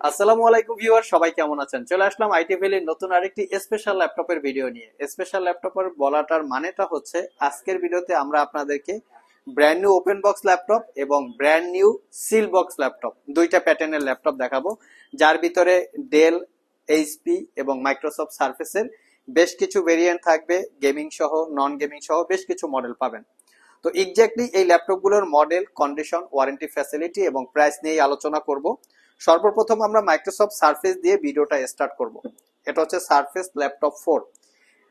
আসসালামু আলাইকুম ভিউয়ার, সবাই কেমন আছেন? চলে আসলাম আইটি ভ্যালির নতুন আরেকটি স্পেশাল ল্যাপটপের ভিডিও নিয়ে। স্পেশাল ল্যাপটপের বলাটার মানেটা হচ্ছে আজকের ভিডিওতে আমরা আপনাদেরকে brand new open box laptop এবং brand new seal box laptop, দুইটা প্যাটার্নের ল্যাপটপ দেখাবো, যার ভিতরে ডেল, এইচপি এবং মাইক্রোসফট সার্ফেসের বেশ কিছু ভেরিয়েন্ট থাকবে, গেমিং সহ নন গেমিং সহ বেশ কিছু মডেল পাবেন। তো এক্স্যাক্টলি এই ল্যাপটপগুলোর মডেল, কন্ডিশন, ওয়ারেন্টি, ফ্যাসিলিটি এবং প্রাইস নিয়ে আলোচনা করব। সর্বপ্রথম আমরা মাইক্রোসফট সার্ফেস দিয়ে ভিডিওটা স্টার্ট করব। এটা হচ্ছে সার্ফেস ল্যাপটপ 4,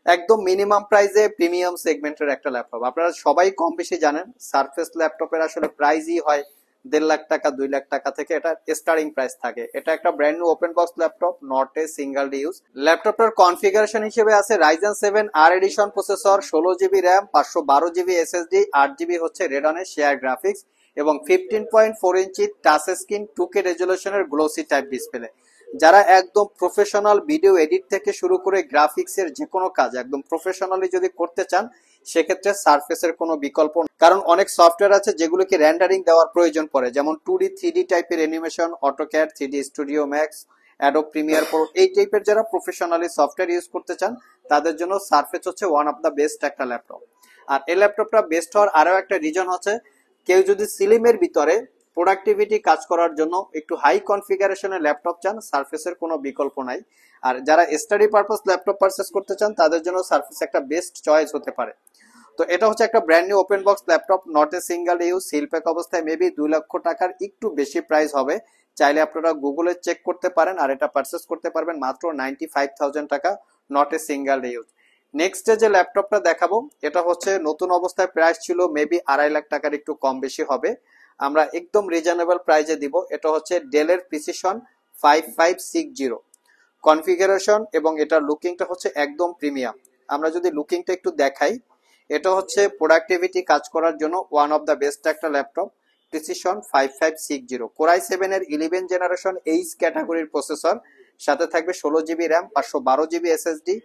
একদম মিনিমাম প্রাইসে প্রিমিয়াম সেগমেন্টের একটা ল্যাপটপ। আপনারা সবাই কম বেশি জানেন সারফেস ল্যাপটপের আসলে প্রাইসই হয় 1.5 লাখ টাকা, 2 লাখ টাকা থেকে এটা স্টার্টিং প্রাইস থাকে। এটা একটা brand new open box laptop, not a single use. ল্যাপটপটার কনফিগারেশন হিসেবে আছে রাইজেন 7 আর edition processor, 16 GB RAM, 512 GB SSD, 8 GB হচ্ছে রেডনের শেয়ার গ্রাফিক্স এবং 15.4 ইঞ্চি টাচ স্ক্রিন 2K রেজলিউশনের গ্লোসি টাইপ ডিসপ্লে। যারা একদম প্রফেশনাল ভিডিও এডিট থেকে শুরু করে গ্রাফিক্সের যে কোনো কাজ একদম প্রফেশনালি যদি করতে চান, সেক্ষেত্রে সারফেসের কোনো বিকল্প নেই। কারণ অনেক সফটওয়্যার আছে যেগুলোকে রেন্ডারিং দেওয়ার প্রয়োজন পড়ে, যেমন 2D 3D টাইপের animation, AutoCAD, 3D studio max, Adobe Premiere Pro, এই টাইপের যারা প্রফেশনালি সফটওয়্যার ইউজ করতে চান তাদের জন্য সারফেস হচ্ছে ওয়ান অফ দ্য বেস্ট একটা ল্যাপটপ। আর এই ল্যাপটপটা বেস্ট হওয়ার আরো একটা রিজন হচ্ছে, কেউ যদি সিলিমের ভিতরে প্রোডাক্টিভিটি কাজ করার জন্য একটু হাই কনফিগারেশনের ল্যাপটপ চান, সারফেসের কোনো বিকল্প নাই। আর যারা স্টাডি পারপাস ল্যাপটপ পারচেস করতে চান তাদের জন্য সারফেস একটা বেস্ট চয়েস হতে পারে। তো এটা হচ্ছে একটা brand new open box laptop, not a single use, seal pack অবস্থায় মেবি 2 লক্ষ টাকার একটু বেশি প্রাইস হবে। চাইলে আপনারা গুগলে চেক করতে পারেন, আর এটা পারচেস করতে পারবেন মাত্র 95,000 টাকা, not a single use. Next যে ল্যাপটপটা দেখাবো এটা হচ্ছে নতুন অবস্থায় প্রাইস ছিল মেবি 2.5 লাখ টাকার একটু কম বেশি হবে, আমরা একদম রিজনেবল প্রাইসে দিব। এটা হচ্ছে ডেলের প্রিসিশন 5560 কনফিগারেশন এবং এটার লুকিংটা হচ্ছে একদম প্রিমিয়াম। আমরা যদি লুকিংটা একটু দেখাই, এটা হচ্ছে প্রোডাক্টিভিটি কাজ করার জন্য ওয়ান অফ দ্য বেস্ট একটা ল্যাপটপ। প্রিসিশন 5560, কোরাই 7 এর 11 জেনারেশন এইচ ক্যাটাগরির প্রসেসর, সাথে থাকবে 16 GB RAM, 512 GB SSD,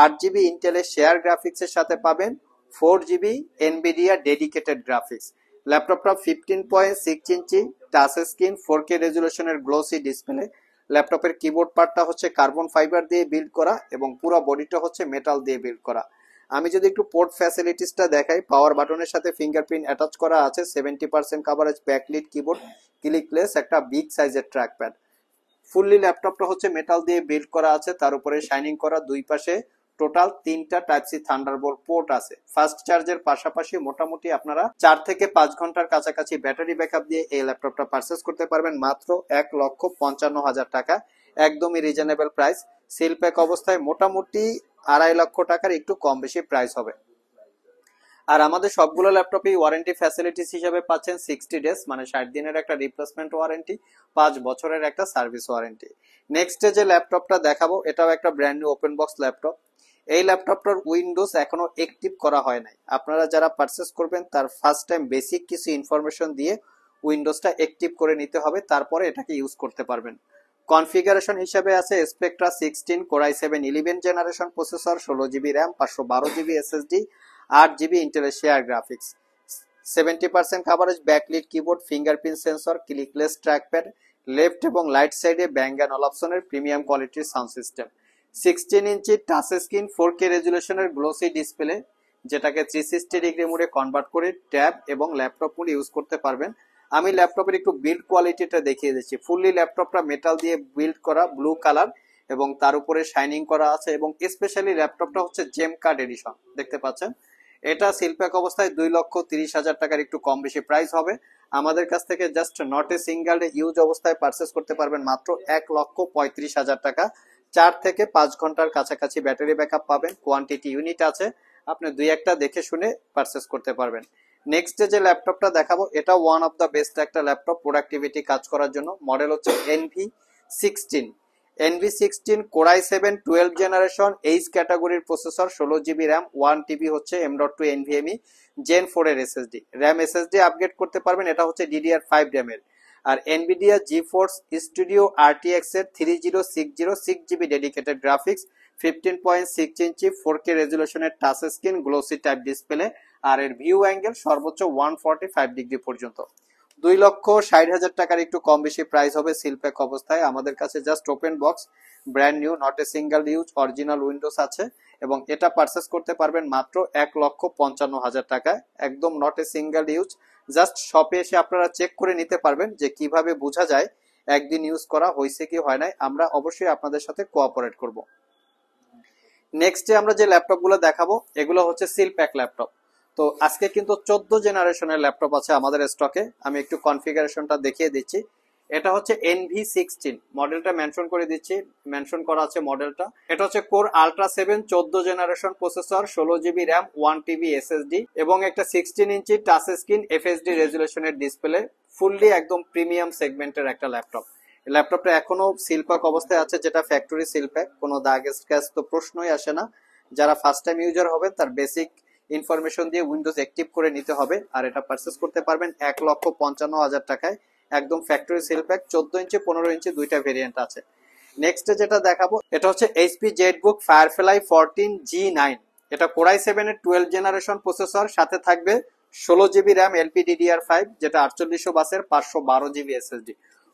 8 GB ইন্টেলের শেয়ার গ্রাফিক্সের সাথে পাবেন 4 জিবি এনভিডিয়া ডেডিকেটেড গ্রাফিক্স। ল্যাপটপটা 15.6 ইঞ্চি টাচ স্ক্রিন, 4K রেজুলেশনের গ্লোসি ডিসপ্লে। ল্যাপটপের কিবোর্ড পার্টটা হচ্ছে কার্বন ফাইবার দিয়ে বিল্ড করা এবং পুরো বডিটা হচ্ছে মেটাল দিয়ে বিল্ড করা। আমি যদি একটু পোর্ট ফ্যাসিলিটিসটা দেখাই, পাওয়ার বাটনের সাথে ফিঙ্গারপ্রিন্ট অ্যাটাচ করা আছে, 70% কভারেজ ব্যাকলিট কিবোর্ড, ক্লিকলেস, একটা বিগ সাইজের ট্র্যাকপ্যাড। ফুললি ল্যাপটপটা হচ্ছে মেটাল দিয়ে বিল্ড করা আছে, তার উপরে শাইনিং করা, দুই পাশে টোটাল 3টা টাইপ সি থান্ডারবোল্ট পোর্ট আছে। ফাস্ট চার্জের পাশাপাশি মোটামুটি আপনারা 4 থেকে 5 ঘন্টার কাছাকাছি ব্যাটারি ব্যাকআপ দিয়ে এই ল্যাপটপটা পারচেস করতে পারবেন মাত্র 1,55,000 টাকা, একদমই রিজনেবল প্রাইস। সিল প্যাক অবস্থায় মোটামুটি 2.5 লক্ষ টাকার একটু কম বেশি প্রাইস হবে। আর আমাদের সবগুলো ল্যাপটপই ওয়ারেন্টি ফ্যাসিলিটিস হিসেবে পাচ্ছেন 60 ডেজ, মানে 60 দিনের একটা রিপ্লেসমেন্ট ওয়ারেন্টি, 5 বছরের একটা সার্ভিস ওয়ারেন্টি। নেক্সট যে ল্যাপটপটা দেখাবো এটাও একটা brand new open box laptop. এই ল্যাপটপটার উইন্ডোজ এখনো অ্যাক্টিভ করা হয় নাই। আপনারা যারা পারচেস করবেন তার ফার্স্ট টাইম বেসিক কিছু ইনফরমেশন দিয়ে উইন্ডোজটা অ্যাক্টিভ করে নিতে হবে, তারপরে এটাকে ইউজ করতে পারবেন। কনফিগারেশন হিসেবে আছে Spectre 16 core i 7 11 generation processor, 16 GB RAM, 512 GB SSD, 8 GB ইন্টেলের share graphics, 70% coverage backlit keyboard, fingerprint sensor, clickless trackpad, left এবং রাইট সাইডে ব্যাং অ্যান্ড অল অপশনের প্রিমিয়াম কোয়ালিটির sound system, 16 inch touch screen, 4K রেজুলেশনের গ্লোসি ডিসপ্লে, যেটাকে 360 degree মোডে convert করে ট্যাব এবং ল্যাপটপ মোডে ইউজ করতে পারবেন। আমি ল্যাপটপের একটু বিল্ড কোয়ালিটিটা দেখিয়ে দিচ্ছি। ফুললি ল্যাপটপটা মেটাল দিয়ে বিল্ড করা, ব্লু কালার এবং তার উপরে শাইনিং করা আছে, এবং স্পেশালি ল্যাপটপটা হচ্ছে জেম কার্ড এডিশন, দেখতে পাচ্ছেন। এটা সিলপ্যাক অবস্থায় 2,30,000 টাকার একটু কম বেশি প্রাইস হবে। আমাদের কাছ থেকে just not a single use অবস্থায় পারচেস করতে পারবেন মাত্র 1,35,000 টাকা। 4 থেকে 5 ঘন্টার কাছাকাছি ব্যাটারি ব্যাকআপ পাবেন, কোয়ান্টিটি ইউনিট আছে, আপনি দুই একটা দেখে শুনে পারচেস করতে পারবেন। নেক্সট যে ল্যাপটপটা দেখাবো এটা ওয়ান অফ দ্য বেস্ট একটা ল্যাপটপ প্রোডাক্টিভিটি কাজ করার জন্য। মডেল হচ্ছে NV16, NV16 core i 7 12 generation H ক্যাটাগরির প্রসেসর, 16 জিবি র্যাম, 1 TB হচ্ছে M.2 NVMe Gen 4 এর SSD, র্যাম SSD আপগ্রেড করতে পারবেন, এটা হচ্ছে DDR5 র্যামের। আর NVIDIA GeForce Studio RTX এর 3060 6GB dedicated graphics, 15.6 inch 4K রেজুলেশনের touch screen, glossy type display, আর এর ভিউ অ্যাঙ্গেল সর্বোচ্চ 145 ডিগ্রি পর্যন্ত। 2,60,000 টাকার একটু কম বেশি প্রাইস হবে সিল প্যাক অবস্থায়। আমাদের কাছে just open box brand new, not a single use, original Windows আছে এবং এটা পারচেস করতে পারবেন মাত্র 1,55,000 টাকায়, একদম not a single use. Just শপে এসে আপনারা চেক করে নিতে পারবেন যে কিভাবে বোঝা যায় একদিন ইউজ করা হয়েছে কি হয় নাই। আমরা অবশ্যই আপনাদের সাথে কোঅপারেট করব। নেক্সট আমরা যে ল্যাপটপ গুলো দেখাবো এগুলো হচ্ছে সিল প্যাক ল্যাপটপ। তো আজকে কিন্তু 14 জেনারেশনের ল্যাপটপ আছে আমাদের স্টকে। আমি একটু কনফিগারেশনটা দেখিয়ে দিচ্ছি। এটা হচ্ছে NV16 মডেলটা মেনশন করে দিচ্ছি, মেনশন করা আছে মডেলটা। এটা হচ্ছে core ultra 7 14 generation processor, 16 GB RAM, 1 TB SSD এবং একটা 16 ইঞ্চি টাচ স্ক্রিন FHD রেজুলেশনের ডিসপ্লে। ফুললি একদম প্রিমিয়াম সেগমেন্টের একটা ল্যাপটপ। ল্যাপটপটা এখনো সিলপ্যাক অবস্থায় আছে, যেটা ফ্যাক্টরি সিলপ্যাক, কোনো দাগ স্ক্র্যাচ তো প্রশ্নই আসে না। যারা ফার্স্ট টাইম ইউজার হবেন তার বেসিক ইনফরমেশন দিয়ে উইন্ডোজ অ্যাক্টিভ করে নিতে হবে। আর এটা পারচেস করতে পারবেন 1,55,000 টাকায়, একদম ফ্যাক্টরি সিলপ্যাক। 14 ইঞ্চি 15 ইঞ্চি দুইটা ভেরিয়েন্ট আছে। নেক্সট যেটা দেখাবো এটা হচ্ছে HP জেটবুক ফায়ারফ্লাই 14G9। এটা Core i7 এর 12 জেনারেশন প্রসেসর, সাথে থাকবে 16 GB র্যাম LPDDR5, যেটা 4800 বাসের, 512 GB SSD।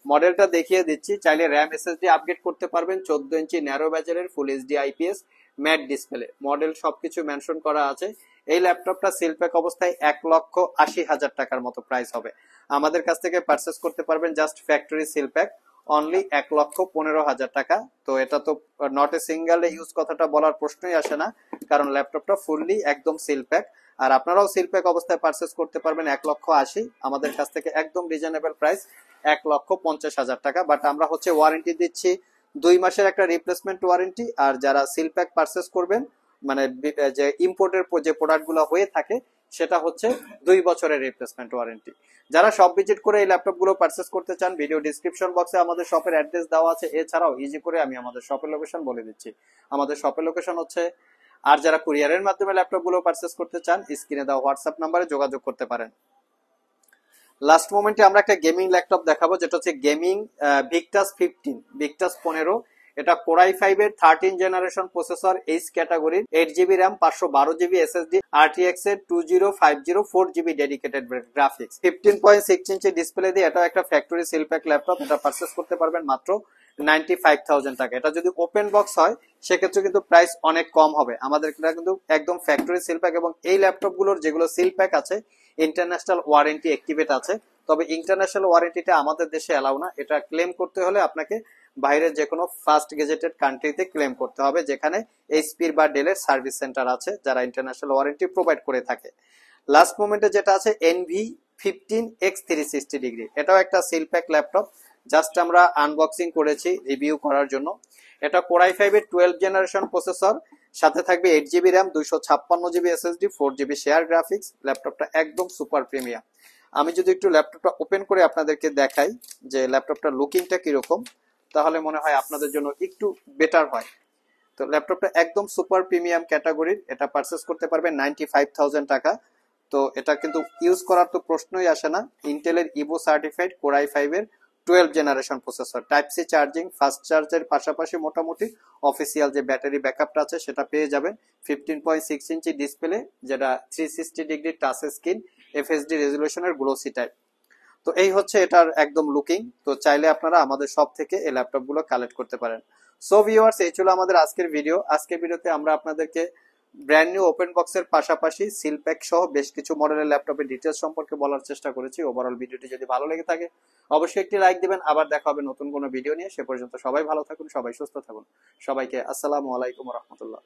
মডেলটা দেখিয়ে দিচ্ছি। চাইলে র্যাম SSD আপগ্রেড করতে পারবেন। 14 ইঞ্চি ন্যারো ব্যাজেলের ফুল HD IPS mat display, model সবকিছু মেনশন করা আছে। এই ল্যাপটপটা সিলপ্যাক অবস্থায় 1,80,000 টাকার মতো প্রাইস হবে। আমাদের কাছ থেকে পারচেস করতে পারবেন জাস্ট ফ্যাক্টরি সিলপ্যাক অনলি 1,15,000 টাকা। তো এটা তো নট এ সিঙ্গেল ইউজ কথাটা বলার প্রশ্নই আসে না, কারণ ল্যাপটপটা ফুললি একদম সিলপ্যাক। আর আপনারাও সিলপ্যাক অবস্থায় পারচেস করতে পারবেন 1,80,000 আমাদের কাছ থেকে, একদম রিজনেবল প্রাইস 1,50,000 টাকা। বাট আমরা হচ্ছে ওয়ারেন্টি দিচ্ছি 2 মাসের একটা রিপ্লেসমেন্ট ওয়ারেন্টি। আর যারা সিলপ্যাক পারচেস করবেন, মানে যে ইম্পোর্টের যে প্রোডাক্ট গুলো হয়ে থাকে, সেটা হচ্ছে 2 বছরের রিপ্লেসমেন্ট ওয়ারেন্টি। যারা শপ ভিজিট করে এই ল্যাপটপ গুলো পারচেস করতে চান, ভিডিও ডিসক্রিপশন বক্সে আমাদের শপের অ্যাড্রেস দেওয়া আছে। এছাড়াও ইজি করে আমি আমাদের শপের লোকেশন বলে দিচ্ছি। আমাদের শপের লোকেশন হচ্ছে, আর যারা কুরিয়ারের মাধ্যমে ল্যাপটপ গুলো পারচেস করতে চান, স্ক্রিনে দেওয়া হোয়াটসঅ্যাপ নাম্বারে যোগাযোগ করতে পারেন। লাস্ট মোমেন্টে আমরা একটা গেমিং ল্যাপটপ দেখাবো, যেটা হচ্ছে গেমিং ভিক্টাস 15। এটা Core i5 এর 13 জেনারেশন প্রসেসর, এইচ ক্যাটাগরির, 8 GB RAM, 512 GB SSD, RTX এর 2050 4 GB dedicated graphics, 15.6 inch display দিয়ে। এটা একটা ফ্যাক্টরি সিলপ্যাক ল্যাপটপ। এটা পারচেস করতে পারবেন মাত্র 95,000 টাকা। এটা যদি ওপেন বক্স হয় সেক্ষেত্রে কিন্তু প্রাইস অনেক কম হবে। আমাদের এটা কিন্তু একদম ফ্যাক্টরি সিলপ্যাক, এবং এই ল্যাপটপ গুলোর যেগুলো সিলপ্যাক আছে ইন্টারন্যাশনাল ওয়ারেন্টি অ্যাক্টিভেট আছে। তবে ইন্টারন্যাশনাল ওয়ারেন্টিটা আমাদের দেশে অ্যালাউ না। এটা ক্লেম করতে হলে আপনাকে বাইরের যে কোনো ফার্স্ট গেজেটেড কান্ট্রিতে ক্লেম করতে হবে, যেখানে এইচপির বা ডেলের সার্ভিস সেন্টার আছে যারা ইন্টারন্যাশনাল ওয়ারেন্টি প্রোভাইড করে থাকে। লাস্ট মোমেন্টে যেটা আছে NV15X 360 ডিগ্রি। এটাও একটা সিলপ্যাক ল্যাপটপ, জাস্ট আমরা আনবক্সিং করেছি রিভিউ করার জন্য। এটা Core i5 এর 12 জেনারেশন প্রসেসর, সাথে থাকবে 8 GB RAM, 256 GB SSD, 4 GB share graphics. ল্যাপটপটা একদম সুপার প্রিমিয়াম। আমি যদি একটু ল্যাপটপটা ওপেন করে আপনাদেরকে দেখাই যে ল্যাপটপটার লুকিংটা কিরকম, তাহলে মনে হয় আপনাদের জন্য একটু বেটার হয়। তো ল্যাপটপটা একদম সুপার প্রিমিয়াম ক্যাটাগরির। এটা পারচেস করতে পারবেন 95,000 টাকা। তো এটা কিন্তু ইউজ করার তো প্রশ্নই আসে না। ইন্টেলের ইভো সার্টিফাইড Core i5 এর 12 generation processor, type C charging, fast চার্জের পাশাপাশি মোটামুটি অফিসিয়াল যে ব্যাটারি ব্যাকআপটা আছে সেটা পেয়ে যাবেন। 15.6 ইঞ্চি ডিসপ্লে, যেটা 360 ডিগ্রি টাচ স্ক্রিন, FHD রেজুলেশনের গ্লোসি টাইপ। তো এই হচ্ছে এটার একদম লুকিং। তো চাইলে আপনারা আমাদের শপ থেকে এই ল্যাপটপ গুলো কালেক্ট করতে পারেন। সো ভিউয়ার্স, এই ছিল আমাদের আজকের ভিডিও। আজকের ভিডিওতে আমরা আপনাদেরকে ব্র্যান্ড নিউ ওপেন বক্সের পাশাপাশি সিলপ্যাক সহ বেশ কিছু মডেলের ল্যাপটপের ডিটেলস সম্পর্কে বলার চেষ্টা করেছি। ওভারঅল ভিডিওটি যদি ভালো লেগে থাকে অবশ্যই একটি লাইক দিবেন। আবার দেখা হবে নতুন কোনো ভিডিও নিয়ে। সে পর্যন্ত সবাই ভালো থাকুন, সবাই সুস্থ থাকুন। সবাইকে আসসালামু আলাইকুম ওয়া রাহমাতুল্লাহ।